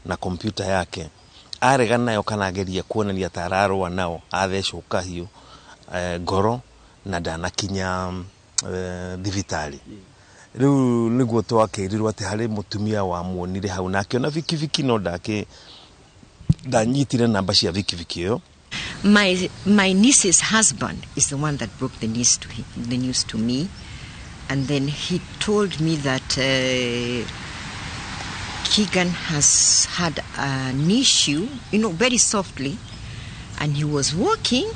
na kompyuta yake arega nayo kana ageria kuonania tararwa nao athecwo kahiu ngoro na ndanakinya thibitari. Riu niguo twakirirwo ati hari mutumia wa muonire hau na akiona vikiviki no ndanyitire namba cia vikiviki yo. My niece's husband is the one that broke the news to me, and then he told me that Keegan has had an issue, very softly, and he was walking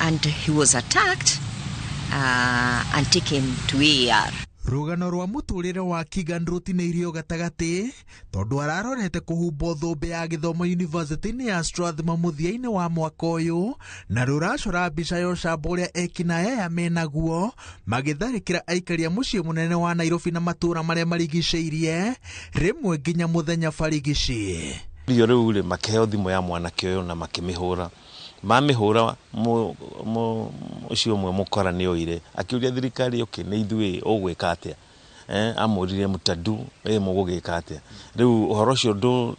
and he was attacked and taken to AR. Rugano rwa muturire wa Keegan rutineirio gatagati tondu ararorete kuhumbo thumbe ya githomo university-ini ya Strathmore muthiaini wa mwaka uyu na ruracora mbica ya ucamba uria ekinae aya menaguo magitharikira aikaria mucii munene wa Nairobi na matura maria marigiceirie rimwe nginya muthenya barigici. Rio riu ri makiheo thimu ya mwanake uyu na makimihura mamihura ucio mwe mukora ni oire akiuria thirikari okay ni ithui ugwika atia amurire mutadu mugugika atia. Riu uhoro ucio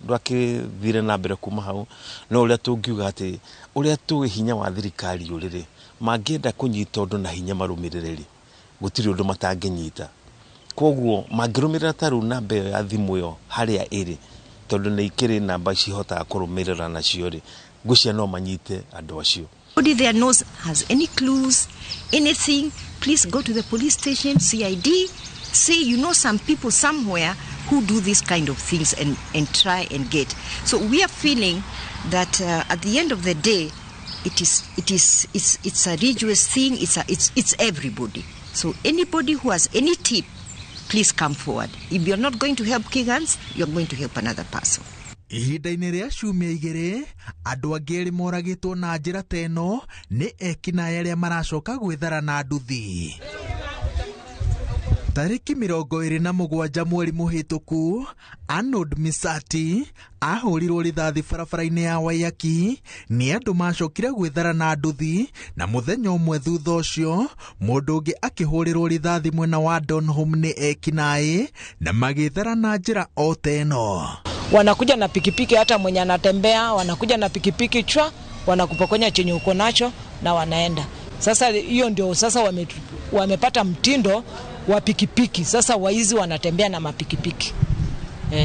ndwakithire na mbere kuma hau no uria tungiuga ati uria tuwi hinya wa thirikari urire mangienda kunyita undu na hinya marumiriri gutiri undu matanginyita koguo mangirumirira taru namba ya thimu yo haria iri tondu ni ikiri namba cihota kurumirira na ciori gucia no manyite andu acio. Anybody there knows has any clues, anything, please go to the police station, CID, say some people somewhere who do this kind of things and try and get. So we are feeling that at the end of the day, it's a religious thing. It's everybody. So anybody who has any tip, please come forward. If you're not going to help Keegans, you're going to help another person. Ihinda-ini ria ciumia igiri andu angi eri moragitwo na njira teno ni ekinae aria maracoka gwithara na nduthi. Tariki 27 mweri muhituku Arnold Misati ahurirwo rithathi barabara-ini ya Waiyaki ni andu macokire gwithara na nduthi na muthenya umwe thutha ucio mundu ungi akihurirwo rithathi mwena wa Donholm ni ekinae na magithara na njira o teno. Wanakuja na pikipiki, hata mwenye anatembea wanakuja na pikipiki chwa, wanakupokonya chenye uko nacho na wanaenda. Sasa hiyo ndio sasa wamepata mtindo wa pikipiki. Sasa waizi wanatembea na mapikipiki.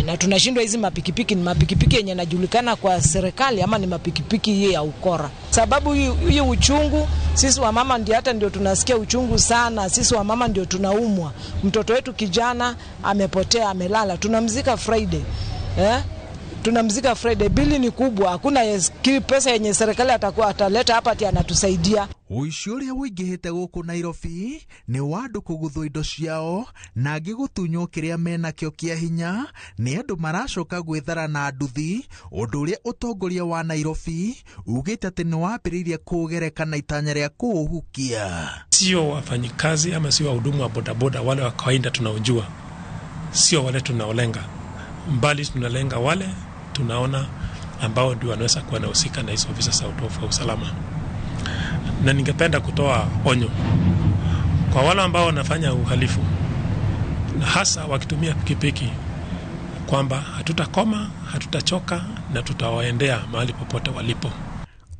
Na tunashindwa hizi mapikipiki ni mapikipiki yenye najulikana kwa serikali ama ni mapikipiki hii ya ukora. Sababu hii uchungu, sisi wa mama ndio tunasikia uchungu sana. Sisi wa mama ndio tunaumwa. Mtoto wetu kijana amepotea, amelala. Tunamzika Friday. Tunamzika Friday, bili ni kubwa, hakuna pesa yenye serikali ataleta hapa ati anatusaidia. Uici uria wingihite guku Nairobi ni wandu kuguthwo indo ciao na angi gutunywo kiria menakio kia hinya ni andu maracoka gwithara na nduthi, undu uria utongoria wa Nairobi ugite ati ni wambiriirie kugereka na itanya ria kuuhukia. Sio wafanyikazi ama sio wahudumu wa bodaboda wale wa kawaida tunaojua, sio wale tunaolenga, mbali tunalenga wale tunaona ambao ndio wanaweza kuwa nahusika na hizo ofisa za usalama. Na ningependa kutoa onyo kwa wale ambao wanafanya uhalifu, na hasa wakitumia pikipiki, kwamba hatutakoma, hatutachoka na tutawaendea mahali popote walipo.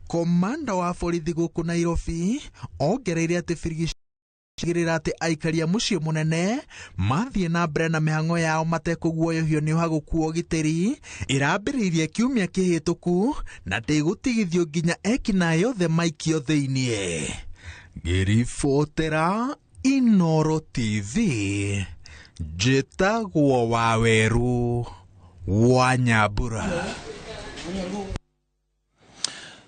Komanda wa borithi guku Nairobi ongereire ati girira ati aikaria mucii munene mathie na mbere na mihango yao matekuguoyohio ni uhaguku gitiri irambiriirie kiumia kihituku na ndigutigithio nginya ekinae yothe maikio thiinie. Ngiribotera iNooro TV, njitagwo Waweru wa Nyambura.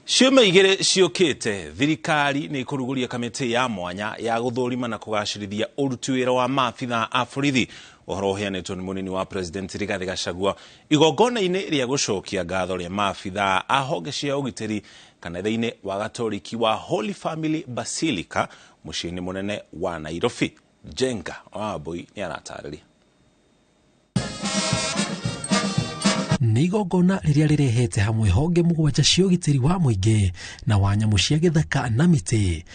Ciumia igiri ciukite thirikari ni kuruguria kamiti ya mwanya ya guthurima na kugacirithia uruti wira wa maabitha a borithi. Uhoro uheanitwo ni munini wa president Rigathi Gachagua igongona-ini ria gucokia ngatho ria maabitha a honge cia ugitiri kanitha-ini wa Gatoliki wa Holy Family Basilica mucii-ini munene wa Nairobi. Jenga Wambui ni aratariria. Ni igongona riria rirehete hamwe honge mugwanja cia ugitiri wa muingi na wa nyamu cia githaka na miti.